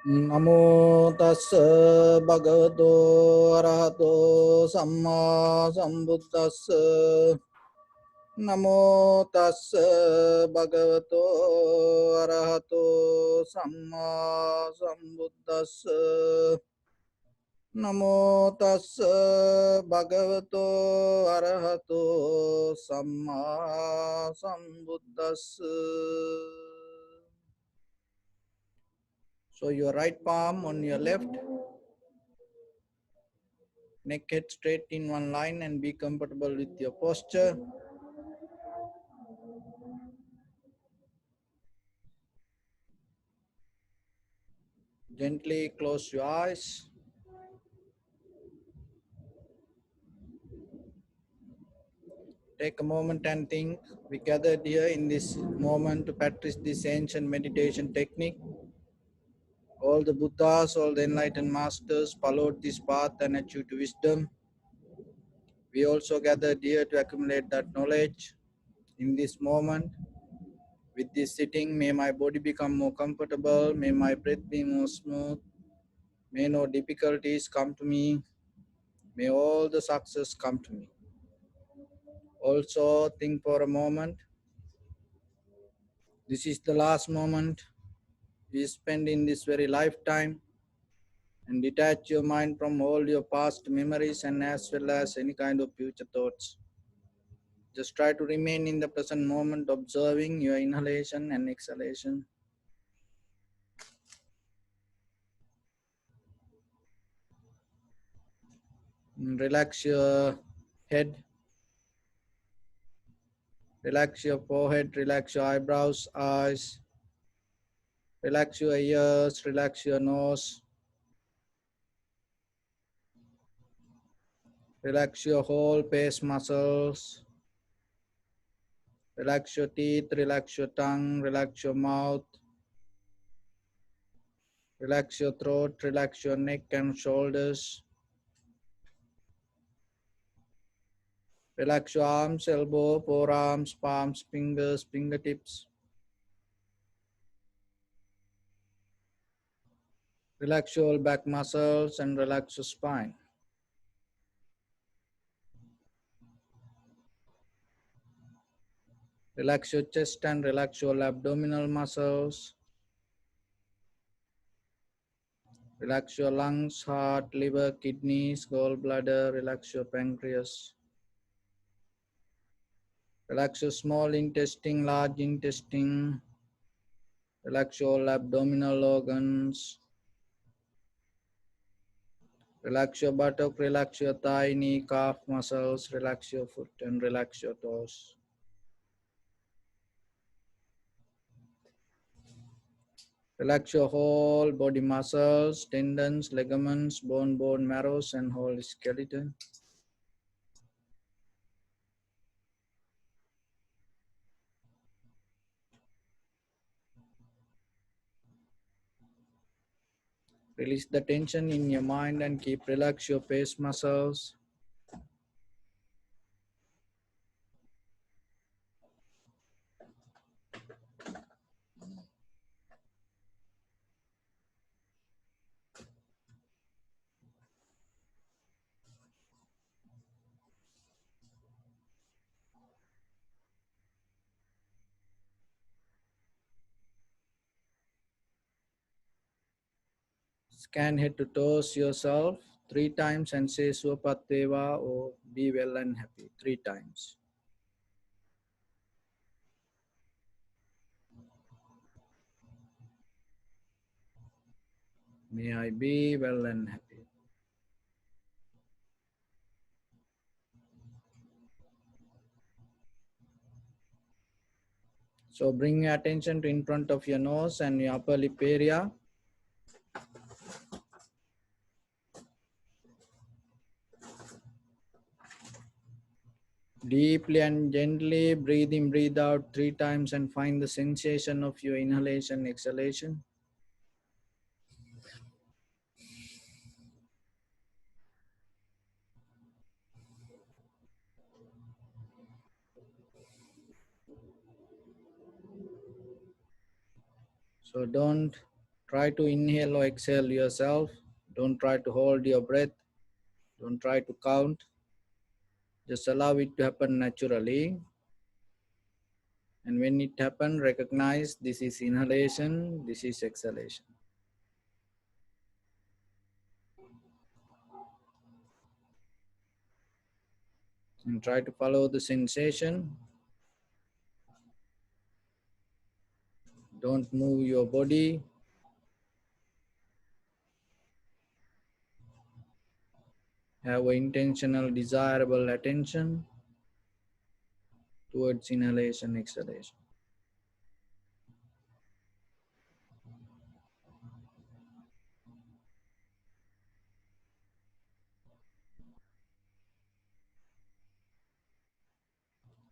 Namo tassa bhagavato arahato samma sambuddhassa. Namo tassa bhagavato arahato samma sambuddhassa. Namo tassa bhagavato arahato samma sambuddhassa. So your right palm on your left, neck head straight in one line, and be comfortable with your posture. Gently close your eyes. Take a moment and think. We gathered here in this moment to practice this ancient meditation technique. All the Buddhas, all the enlightened masters followed this path and achieved wisdom. We also gathered here to accumulate that knowledge. In this moment, with this sitting, may my body become more comfortable, may my breath be more smooth, may no difficulties come to me, may all the success come to me. Also think for a moment, this is the last moment we spend in this very lifetime, and detach your mind from all your past memories and as well as any kind of future thoughts. Just try to remain in the present moment, observing your inhalation and exhalation. And relax your head, relax your forehead, relax your eyebrows, eyes, relax your ears, relax your nose, relax your whole face muscles, relax your teeth, relax your tongue, relax your mouth, relax your throat, relax your neck and shoulders, relax your arms, elbow, forearms, palms, fingers, fingertips. Relax your back muscles and relax your spine. Relax your chest and relax your abdominal muscles. Relax your lungs, heart, liver, kidneys, gallbladder. Relax your pancreas. Relax your small intestine, large intestine. Relax your abdominal organs. Relax your buttock, relax your thigh, knee, calf muscles. Relax your foot and relax your toes. Relax your whole body muscles, tendons, ligaments, bone marrows, and whole skeleton. Release the tension in your mind and relax your face muscles. Scan head to toes yourself 3 times and say Swapateva or be well and happy 3 times. May I be well and happy. So bring your attention to in front of your nose and your upper lip area. Deeply and gently breathe in, breathe out 3 times and find the sensation of your inhalation, exhalation. So don't Try to inhale or exhale yourself. Don't try to hold your breath. Don't try to count. Just allow it to happen naturally. And when it happens, recognize this is inhalation, this is exhalation. And try to follow the sensation. Don't move your body. Have an intentional, desirable attention towards inhalation, exhalation.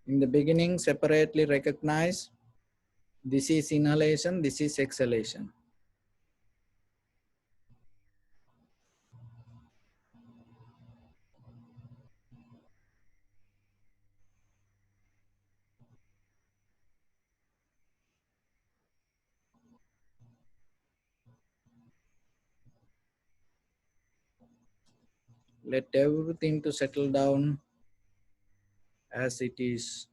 In the beginning, separately recognize this is inhalation, this is exhalation. Let everything to settle down as it is.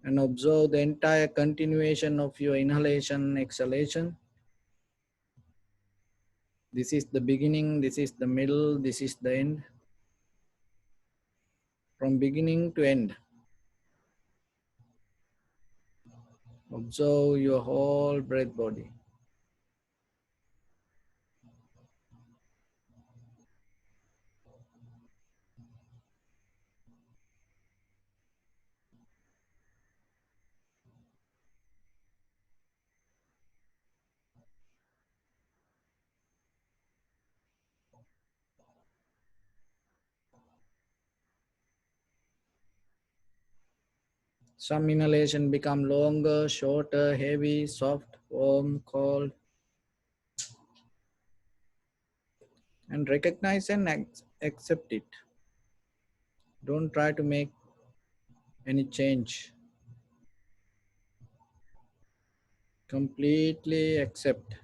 And observe the entire continuation of your inhalation, exhalation. This is the beginning, this is the middle, this is the end. From beginning to end, observe your whole breath body. Some inhalation become longer, shorter, heavy, soft, warm, cold. And recognize and accept it. Don't try to make any change. Completely accept.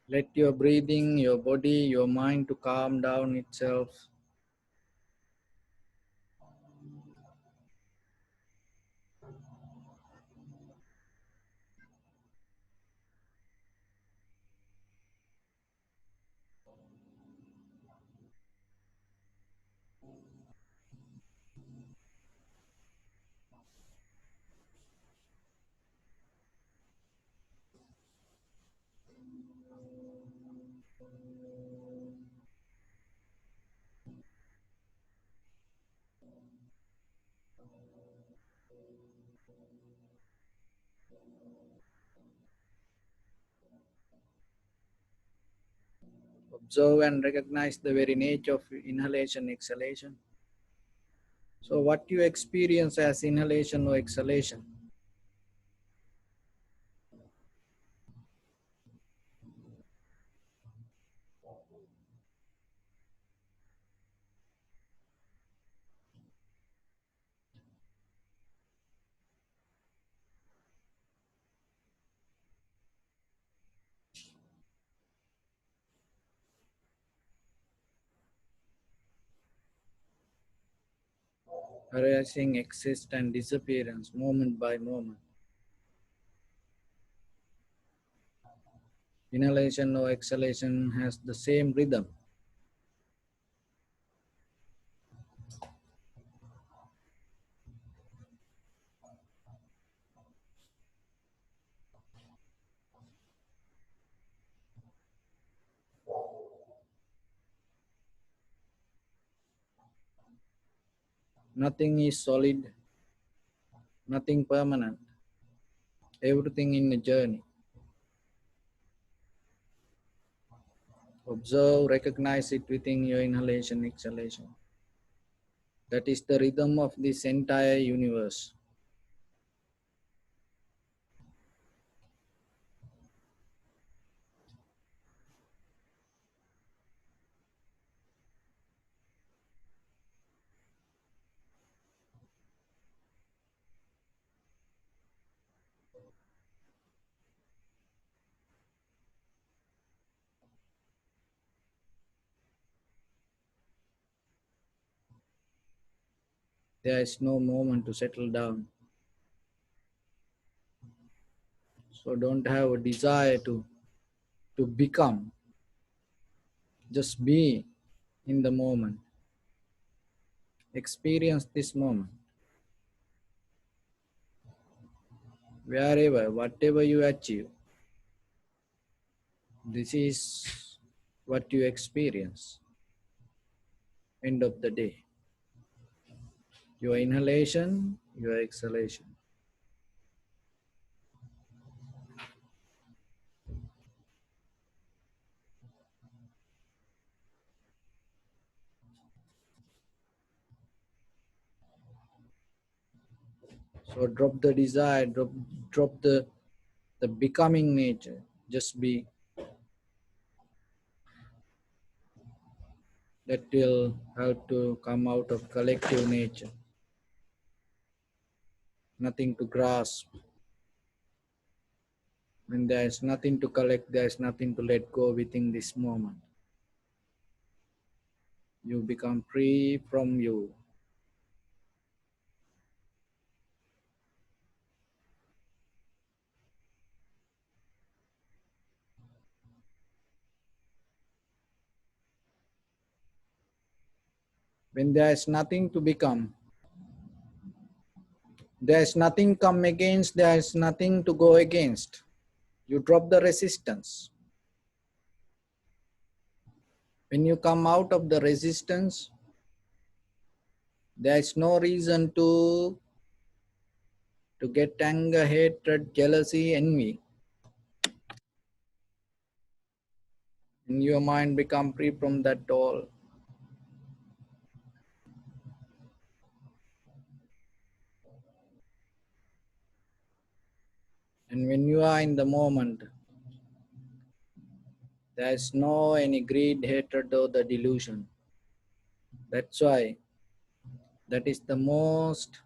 Let your breathing, your body, your mind to calm down itself. Observe and recognize the very nature of inhalation, exhalation. So what you experience as inhalation or exhalation? arising, exist, and disappearance moment by moment. Inhalation or exhalation has the same rhythm. Nothing is solid, nothing permanent, everything in a journey. Observe, recognize it within your inhalation, exhalation. That is the rhythm of this entire universe. There is no moment to settle down. So don't have a desire to become. Just be in the moment. Experience this moment. Wherever, whatever you achieve, this is what you experience. End of the day. Your inhalation, your exhalation. So drop the desire, drop the becoming nature. Just be. That will help to come out of collective nature. Nothing to grasp. When there is nothing to collect, there is nothing to let go within this moment. You become free from you. When there is nothing to become, there is nothing come against, there is nothing to go against. You drop the resistance. When you come out of the resistance, there is no reason to get anger, hatred, jealousy, envy. And your mind become free from that all. And when you are in the moment, there is no any greed, hatred, or the delusion. That's why that is the most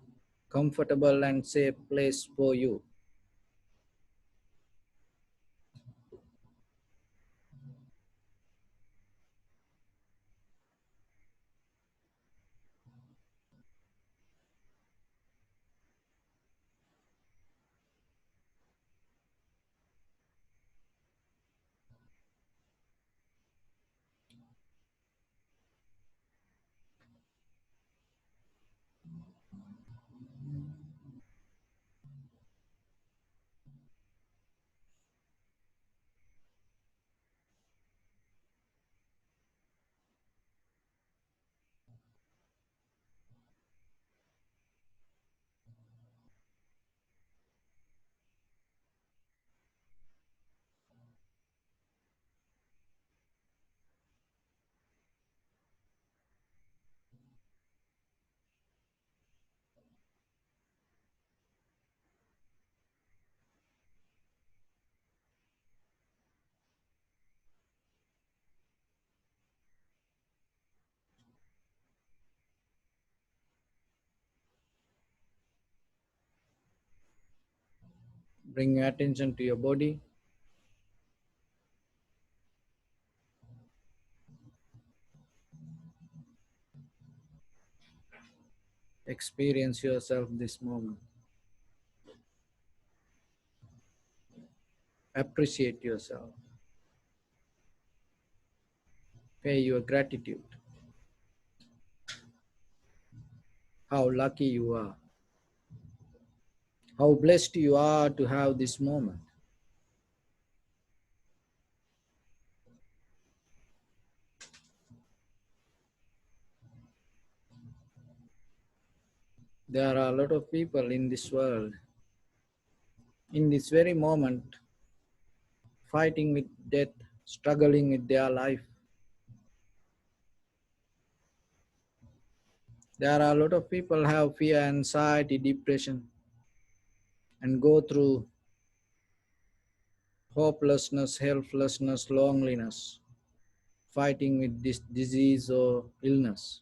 comfortable and safe place for you. Bring your attention to your body. Experience yourself this moment. Appreciate yourself. Pay your gratitude. How lucky you are. How blessed you are to have this moment. There are a lot of people in this world, in this very moment, fighting with death, struggling with their life. There are a lot of people have fear, anxiety, depression, and go through hopelessness, helplessness, loneliness, fighting with this disease or illness.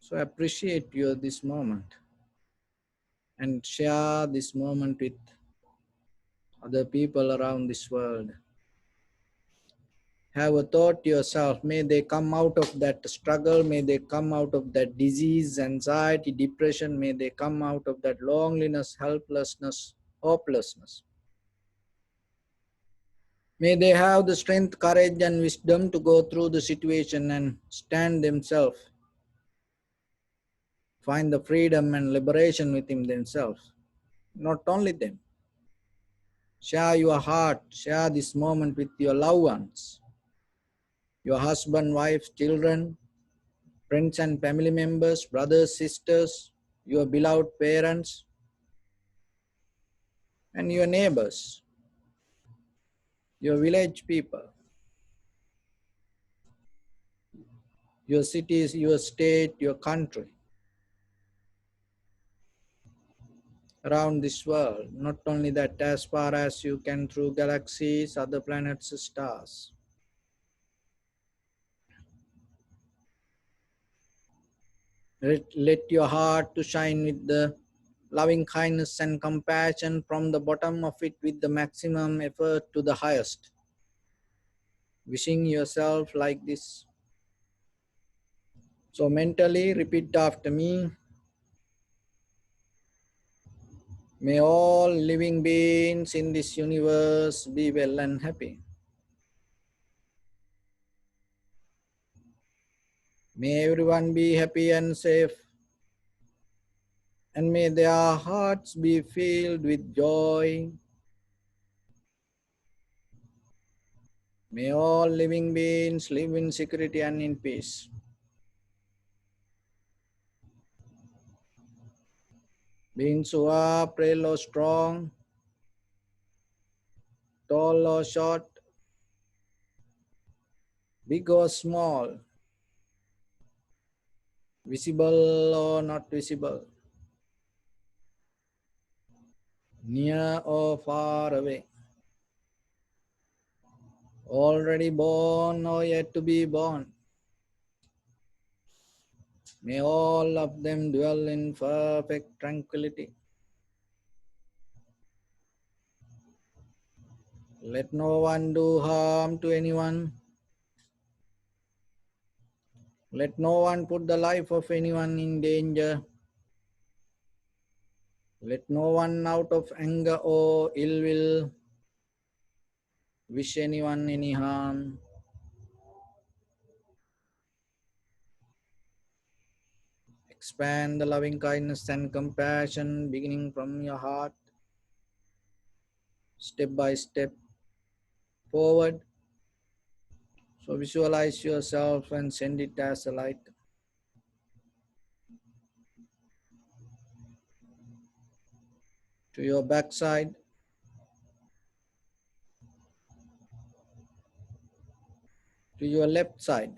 So appreciate your this moment and share this moment with other people around this world. Have a thought to yourself, may they come out of that struggle, may they come out of that disease, anxiety, depression, may they come out of that loneliness, helplessness, hopelessness. May they have the strength, courage and wisdom to go through the situation and stand themselves, find the freedom and liberation within themselves. Not only them. Share your heart, share this moment with your loved ones, your husband, wife, children, friends and family members, brothers, sisters, your beloved parents, and your neighbors, your village people, your cities, your state, your country, around this world. Not only that, as far as you can through galaxies, other planets, stars. Let your heart to shine with the loving kindness and compassion from the bottom of it with the maximum effort to the highest. Wishing yourself like this. So mentally repeat after me. May all living beings in this universe be well and happy. May everyone be happy and safe. And may their hearts be filled with joy. May all living beings live in security and in peace. Beings who are frail or strong, tall or short, big or small, visible or not visible, near or far away, already born or yet to be born. May all of them dwell in perfect tranquility. Let no one do harm to anyone. Let no one put the life of anyone in danger. Let no one out of anger or ill will wish anyone any harm. Expand the loving kindness and compassion beginning from your heart, step by step forward. So visualize yourself and send it as a light to your backside, to your left side,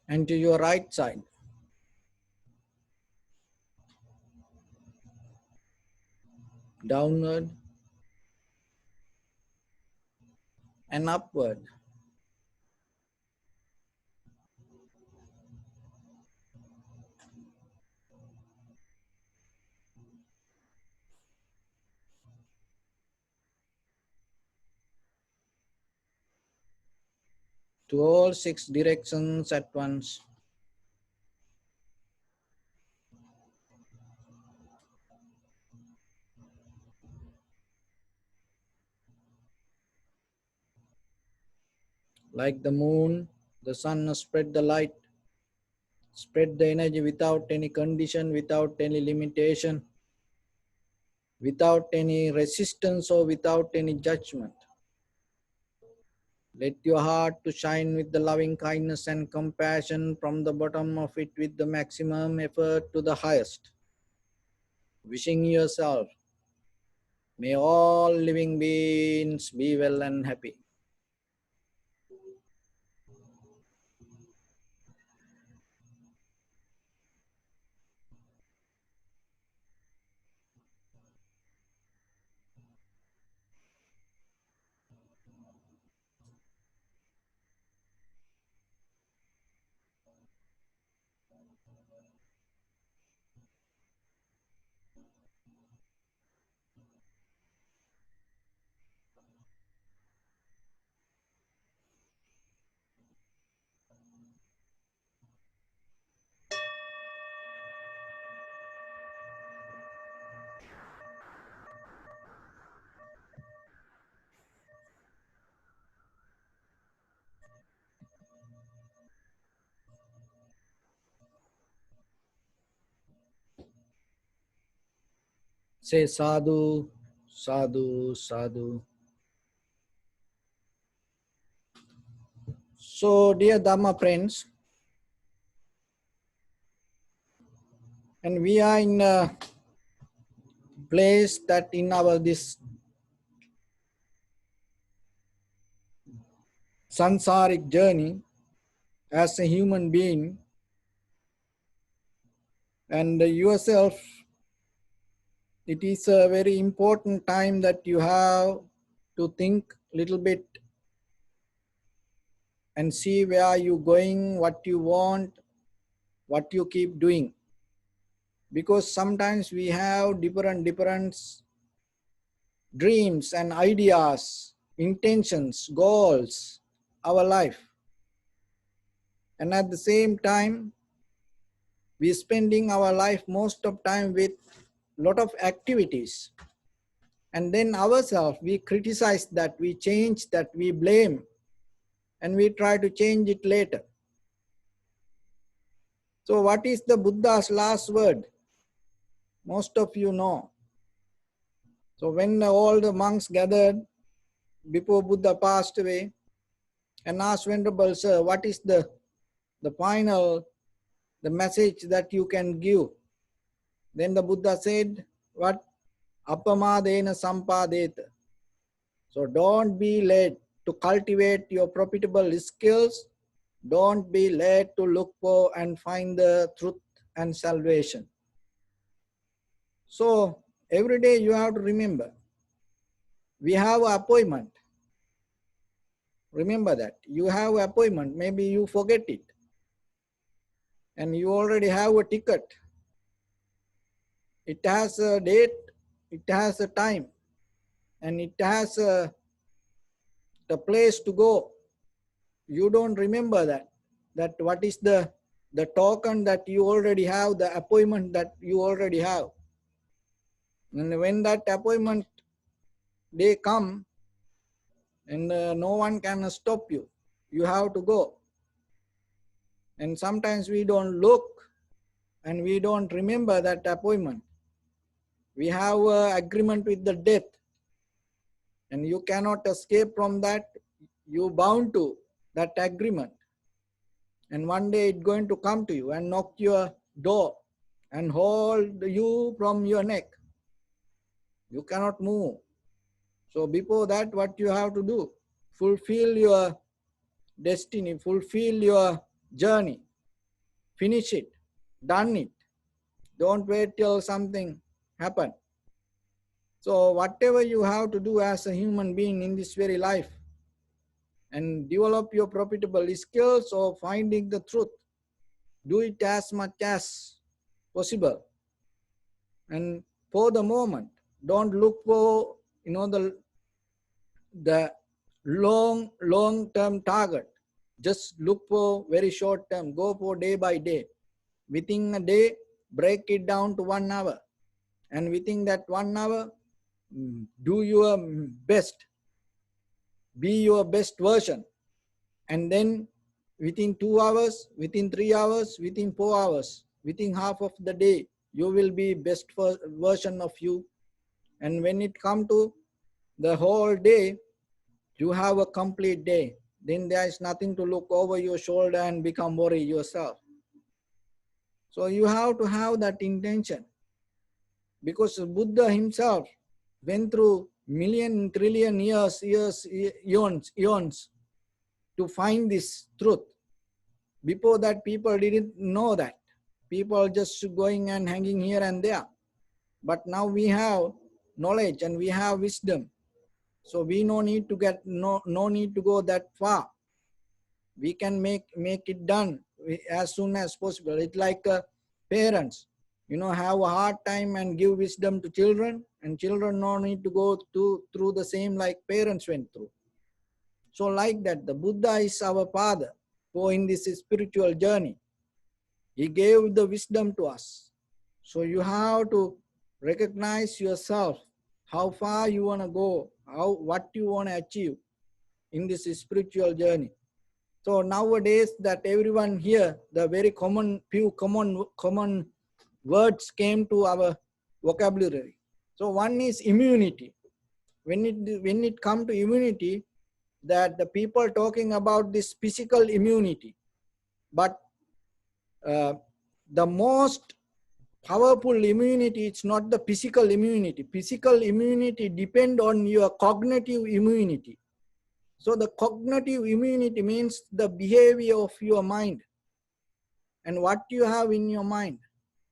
and to your right side, downward and upward. to all 6 directions at once. Like the moon, the sun spread the light, spread the energy without any condition, without any limitation, without any resistance or without any judgment. Let your heart to shine with the loving kindness and compassion from the bottom of it with the maximum effort to the highest. Wishing yourself, may all living beings be well and happy. Say sadhu, sadhu, sadhu. So, dear Dhamma friends, and we are in a place that in our this sansaric journey as a human being, and yourself, it is a very important time that you have to think a little bit and see where you're going, what you want, what you keep doing. Because sometimes we have different dreams and ideas, intentions, goals, our life. And at the same time, we're spending our life most of time with lot of activities. And then ourselves, we criticize that, we change that, we blame, and we try to change it later. So what is the Buddha's last word? Most of you know. So when all the monks gathered before Buddha passed away and asked Venerable Sir, what is the final, the message that you can give? Then the Buddha said, what? Apamadena sampadeta. So don't be led to cultivate your profitable skills. Don't be led to look for and find the truth and salvation. So every day you have to remember, we have an appointment. Remember that. You have an appointment. Maybe you forget it. And you already have a ticket. It has a date, it has a time, and it has the place to go. You don't remember that. That what is the token that you already have, the appointment that you already have. And when that appointment day come, and no one can stop you, you have to go. And sometimes we don't look and we don't remember that appointment. We have an agreement with the death, and you cannot escape from that. You bound to that agreement. And one day it's going to come to you and knock your door and hold you from your neck. You cannot move. So before that, what you have to do? Fulfill your destiny, fulfill your journey, finish it, done it. Don't wait till something happen. So whatever you have to do as a human being in this very life, and develop your profitable skills of finding the truth, do it as much as possible. And for the moment, don't look for the long term target. Just look for very short term, go for day by day. Within a day, break it down to 1 hour. And within that 1 hour, do your best, be your best version. And then within 2 hours, within 3 hours, within 4 hours, within half of the day, you will be best version of you. And when it come to the whole day, you have a complete day. Then there is nothing to look over your shoulder and become worry yourself. So you have to have that intention, because Buddha himself went through million, trillion years, eons to find this truth. Before that, people didn't know that. People just going and hanging here and there. But now we have knowledge and we have wisdom. So we no need to get no need to go that far. We can make it done as soon as possible. It's like parents, have a hard time and give wisdom to children, and children no need to go through the same like parents went through. So like that, the Buddha is our father for in this spiritual journey. He gave the wisdom to us. So you have to recognize yourself, how far you want to go, what you want to achieve in this spiritual journey. So nowadays that everyone here, the very few common words came to our vocabulary. So one is immunity. When it come to immunity, that the people talking about this physical immunity, but the most powerful immunity, it's not the physical immunity. Physical immunity depend on your cognitive immunity. So the cognitive immunity means the behavior of your mind and what you have in your mind.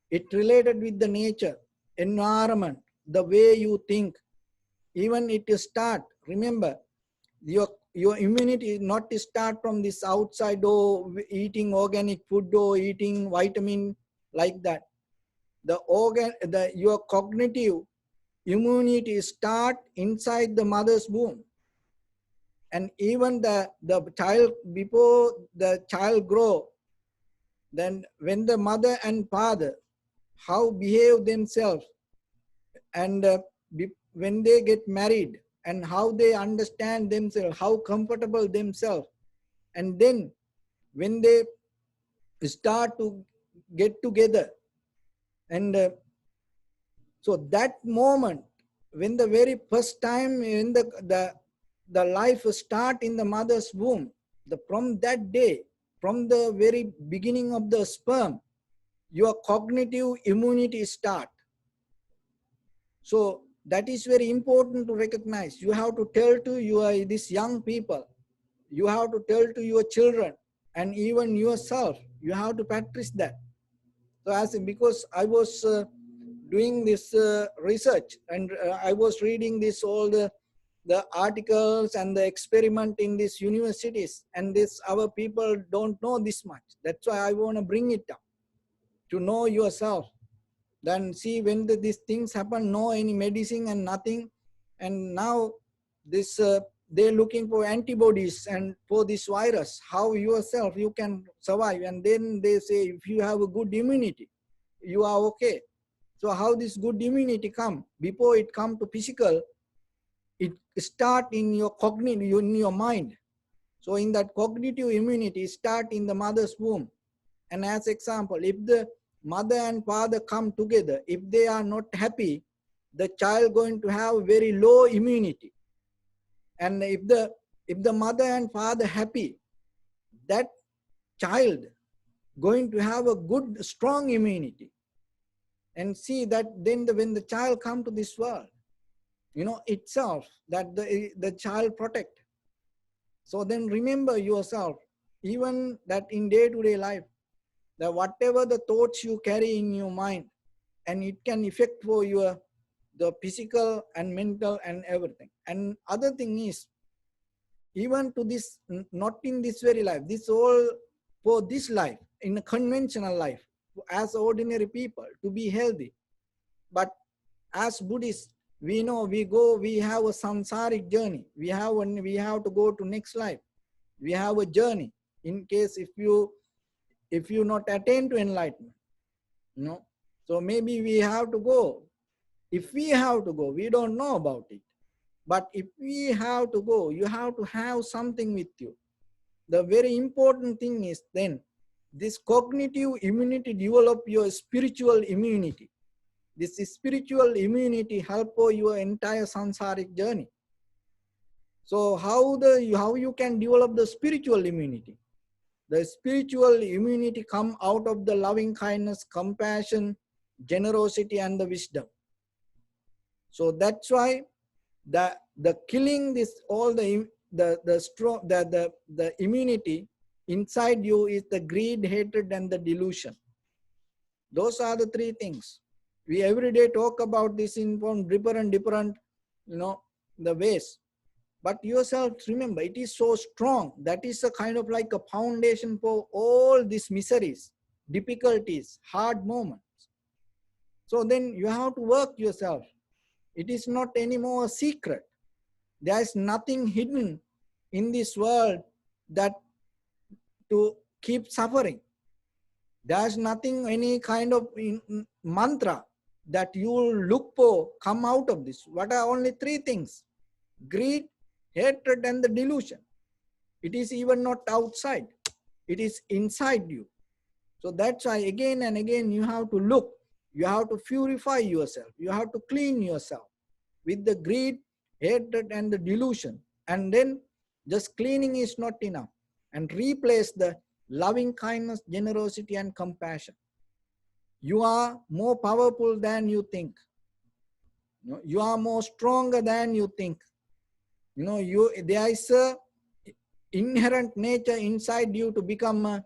It related with the nature, environment, the way you think. Even it start, remember, your immunity is not to start from this outside or eating organic food or eating vitamin like that. Your cognitive immunity start inside the mother's womb. And even the child, before the child grow, then when the mother and father, how behave themselves, and when they get married, and how they understand themselves, how comfortable themselves, and then when they start to get together, and so that moment, when the very first time in the life start in the mother's womb, from that day, from the very beginning of the sperm, your cognitive immunity start. So that is very important to recognize. You have to tell to these young people, you have to tell to your children, and even yourself, you have to practice that. So because I was doing this research, and I was reading this all the articles and the experiment in these universities, and our people don't know this much. That's why I want to bring it up, to know yourself. Then see, when these things happen, no any medicine and nothing, and now this they're looking for antibodies and for this virus, how yourself you can survive. And then they say, if you have a good immunity, you are okay. So how this good immunity come? Before it come to physical, it start in your cognitive, in your mind. So in that cognitive immunity start in the mother's womb. And as example, if the mother and father come together, if they are not happy, the child going to have very low immunity. And if the mother and father happy, that child going to have a good, strong immunity. And see that then when the child come to this world, itself, that the child protect. So then remember yourself, even that in day-to-day life, that whatever the thoughts you carry in your mind, and it can affect for the physical and mental and everything. And other thing is, even to this, not in this very life, this all for this life, in a conventional life, as ordinary people, to be healthy. But as Buddhists, we know we have a samsaric journey. We have to go to next life. We have a journey. in case if you not attain to enlightenment, so maybe we have to go. If we have to go, we don't know about it, but if we have to go, you have to have something with you. The very important thing is then this cognitive immunity develop your spiritual immunity. This spiritual immunity help for your entire samsaric journey. So how you can develop the spiritual immunity? The spiritual immunity come out of the loving kindness, compassion, generosity, and the wisdom. So that's why the killing this all the immunity inside you is the greed, hatred, and the delusion. Those are the three things. We every day talk about this in different the ways. But yourself, remember, it is so strong. That is a kind of like a foundation for all these miseries, difficulties, hard moments. So then you have to work yourself. It is not anymore a secret. There is nothing hidden in this world that to keep suffering. There is nothing, any kind of mantra that you will look for come out of this. What are only three things? Greed, hatred, and the delusion. It is even not outside. It is inside you. So that's why again and again you have to look. You have to purify yourself. You have to clean yourself with the greed, hatred, and the delusion. And then just cleaning is not enough. And replace the loving kindness, generosity, and compassion. You are more powerful than you think. You are more stronger than you think. There is a inherent nature inside you to become an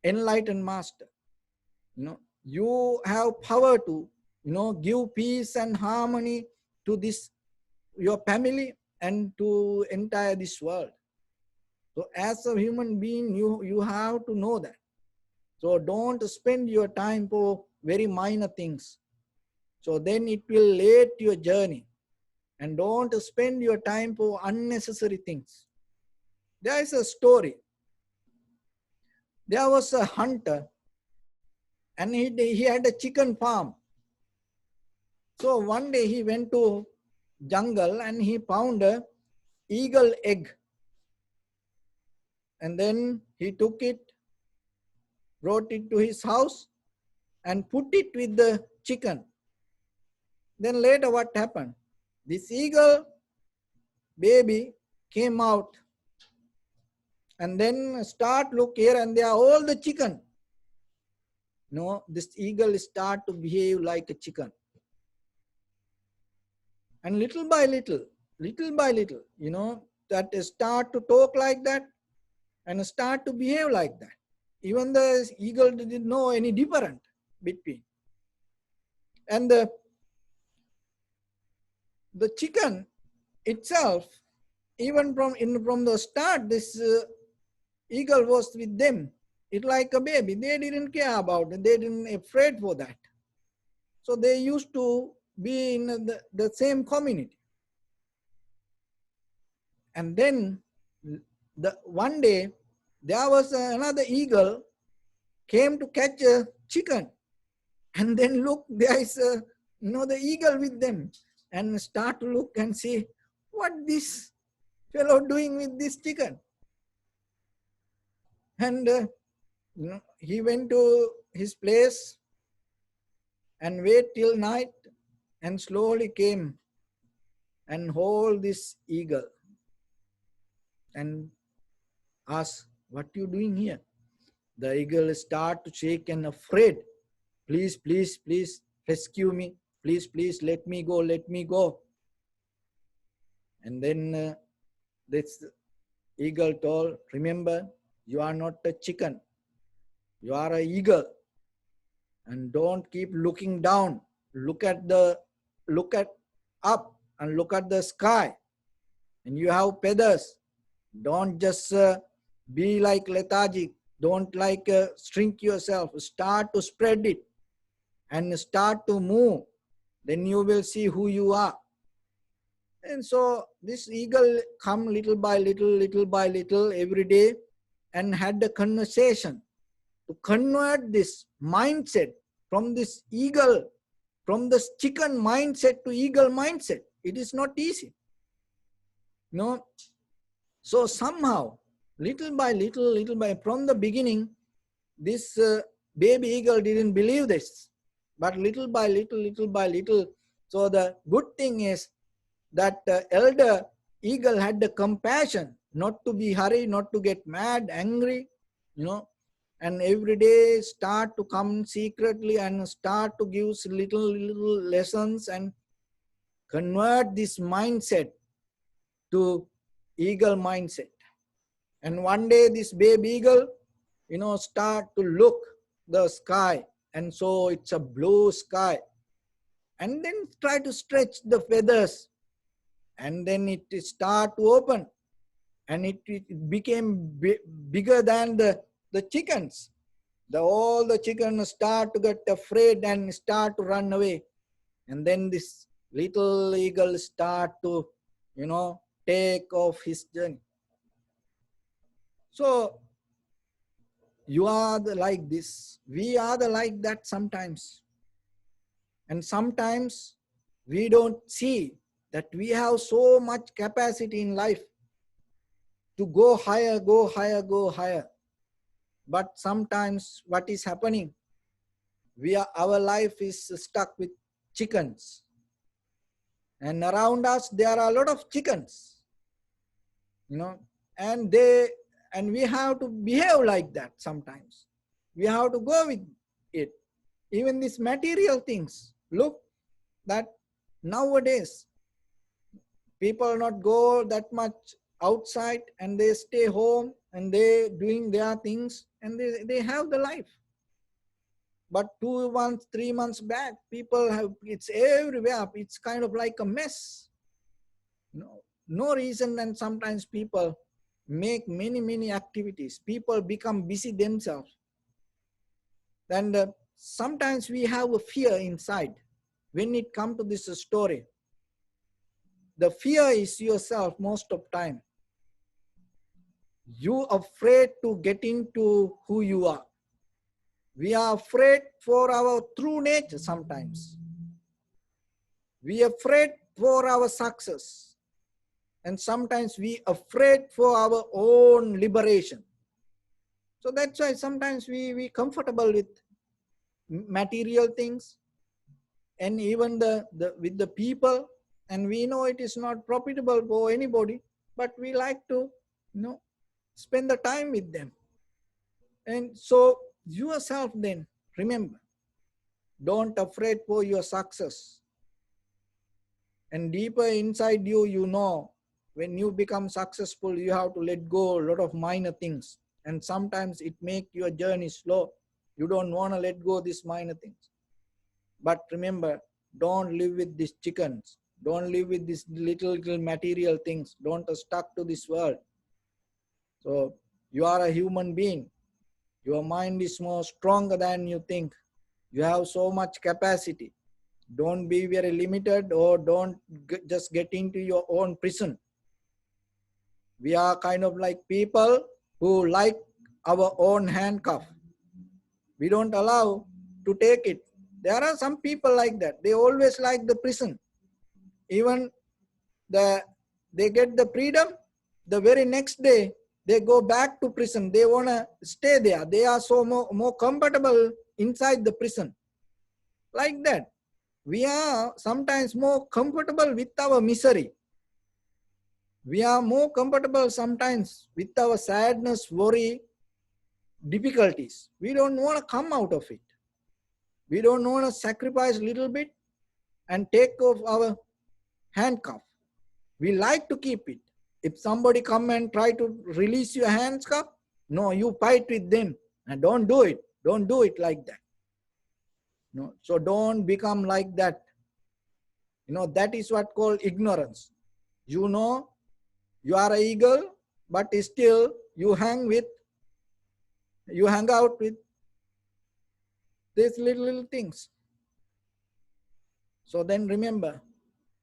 enlightened master. You have power to give peace and harmony to this your family and to entire this world. So as a human being, you have to know that. So don't spend your time for very minor things. So then it will lead your journey. And don't spend your time for unnecessary things. There is a story. There was a hunter and he had a chicken farm. So one day he went to jungle and he found a eagle egg. And then he took it, brought it to his house and put it with the chicken. Then later what happened? This eagle baby came out and then start look here and there all the chicken. This eagle start to behave like a chicken. And little by little, that start to talk like that and start to behave like that. Even the eagle didn't know any different between. And the chicken itself, even from the start, this eagle was with them. It's like a baby. They didn't care about it. They didn't afraid for that. So they used to be in the same community. And then one day there was another eagle came to catch a chicken. And then look, there is the eagle with them. And start to look and see what this fellow doing with this chicken. And he went to his place and wait till night and slowly came and hold this eagle and asked, what you doing here? The eagle start to shake and afraid. Please, please, please rescue me. Please, please let me go, let me go. And then this eagle told, remember, you are not a chicken. You are an eagle. And don't keep looking down. Look at up and look at the sky. And you have feathers. Don't just be like lethargic. Don't shrink yourself. Start to spread it and start to move. Then you will see who you are. And so this eagle come little by little every day. and had a conversation to convert this mindset from this eagle, from this chicken mindset to eagle mindset. It is not easy. No. So somehow, little by little, from the beginning, this baby eagle didn't believe this. But little by little, so the good thing is that elder eagle had the compassion not to be hurried, not to get mad, angry, and every day start to come secretly and start to give little lessons and convert this mindset to eagle mindset. And one day this baby eagle, start to look the sky, and so it's a blue sky, and then try to stretch the feathers, and then it start to open, and it became bigger than the chickens. All the chickens start to get afraid and start to run away. And then this little eagle start to, take off his journey. So you are like this. We are like that sometimes. And sometimes we don't see that we have so much capacity in life to go higher, go higher, go higher. But sometimes what is happening? Our life is stuck with chickens. And around us, there are a lot of chickens, and we have to behave like that sometimes. We have to go with it. Even these material things. Look that nowadays, people not go that much outside, and they stay home and they doing their things, and they have the life. But 2 months, 3 months back, people have, it's everywhere. It's kind of like a mess. No reason, and sometimes people make many activities. People become busy themselves. And sometimes we have a fear inside. When it comes to this story, the fear is yourself most of time. You are afraid to get into who you are. We are afraid for our true nature sometimes. We are afraid for our success. And sometimes we are afraid for our own liberation. So that's why sometimes we comfortable with material things, and even with the people, and we know it is not profitable for anybody, but we like to spend the time with them. And so yourself, then remember, don't afraid for your success. And deeper inside you, when you become successful, you have to let go a lot of minor things, and sometimes it make your journey slow. You don't want to let go these minor things. But remember, don't live with these chickens. Don't live with these little material things. Don't stuck to this world. So you are a human being. Your mind is more stronger than you think. You have so much capacity. Don't be very limited, or don't just get into your own prison. We are kind of like people who like our own handcuff. We don't allow to take it. There are some people like that. They always like the prison. Even they get the freedom, the very next day they go back to prison. They want to stay there. They are so more comfortable inside the prison. Like that. We are sometimes more comfortable with our misery. We are more comfortable sometimes with our sadness, worry, difficulties. We don't want to come out of it. We don't want to sacrifice a little bit and take off our handcuff. We like to keep it. If somebody come and try to release your handcuff, no, you fight with them, and don't do it. Don't do it like that. No, so don't become like that. That is what called ignorance. You are an eagle, but still you hang out with these little things. So then remember,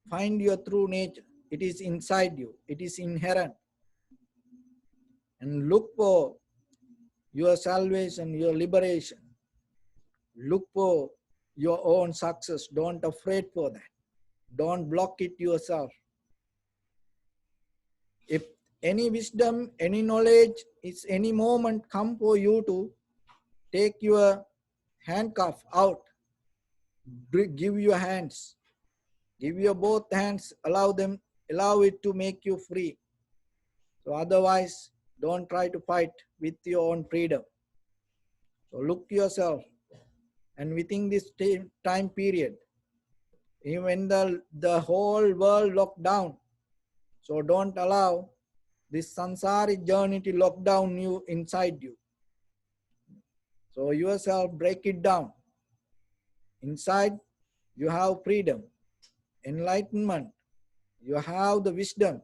find your true nature. It is inside you. It is inherent. And look for your salvation, your liberation. Look for your own success. Don't afraid for that. Don't block it yourself. If any wisdom, any knowledge, is any moment come for you to take your handcuff out, give your hands, give your both hands, allow it to make you free. So otherwise, don't try to fight with your own freedom. So look yourself, and within this time period, even the whole world locked down, so don't allow this sansaric journey to lock down you inside you. So yourself break it down. Inside you have freedom, enlightenment, you have the wisdom.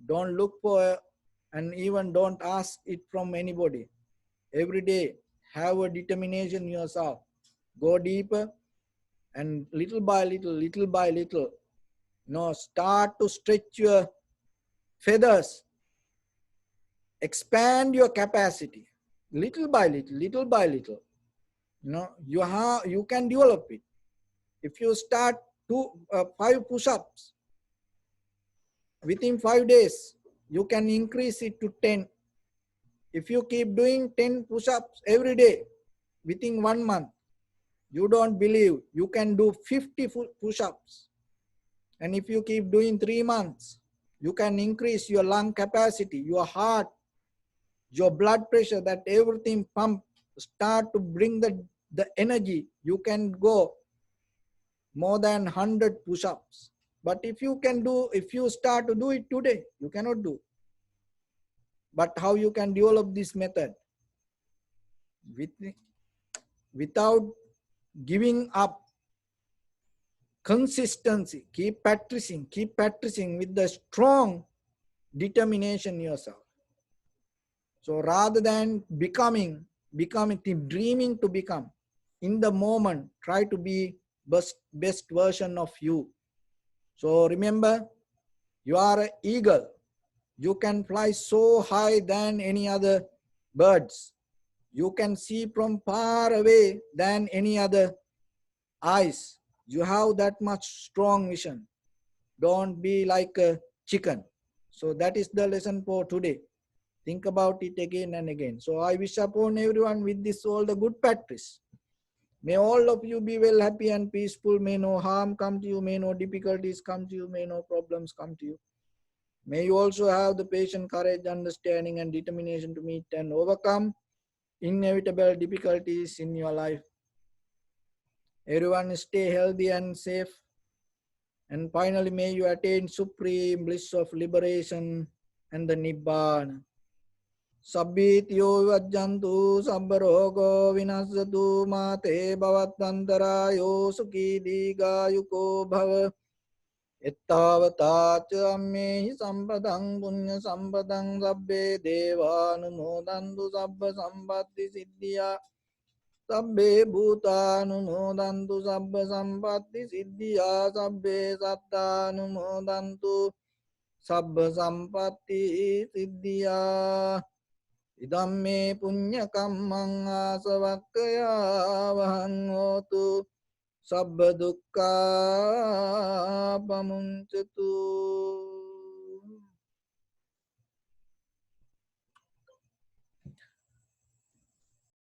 Don't look for and even don't ask it from anybody. Every day have a determination yourself. Go deeper, and little by little, start to stretch your feathers, expand your capacity, little by little. You can develop it. If you start 5 push-ups, within 5 days, you can increase it to 10. If you keep doing 10 push-ups every day, within 1 month, you don't believe you can do 50 push-ups. And if you keep doing 3 months, you can increase your lung capacity, your heart, your blood pressure, that everything pump, start to bring the energy. You can go more than 100 push-ups. But if you start to do it today, you cannot do. But how you can develop this method? Without giving up, consistency, keep practicing with the strong determination yourself. So rather than becoming, dreaming to become, in the moment, try to be best version of you. So remember, you are an eagle. You can fly so high than any other birds. You can see from far away than any other eyes. You have that much strong vision. Don't be like a chicken. So that is the lesson for today. Think about it again and again. So I wish upon everyone with this all the good practice. May all of you be well, happy and peaceful. May no harm come to you. May no difficulties come to you. May no problems come to you. May you also have the patience, courage, understanding and determination to meet and overcome inevitable difficulties in your life. Everyone stay healthy and safe. And finally, may you attain supreme bliss of liberation and the Nibbana. Sabbityo vajjantu sabbarogo vinasatu mate bhavattantarayo sukhi digayuko bhava. Ettavata cha ammehi sampadang punya sampadang sabbe devanumodantu sabba sampatti siddhya. Sabbe bhutanumodantu sabba sampatti siddhya. Sabbe sattanumodantu sabba sampatti siddhya. Idamme punya kammang asavakkaya vahang hotu sabba dukkha pamuncatu.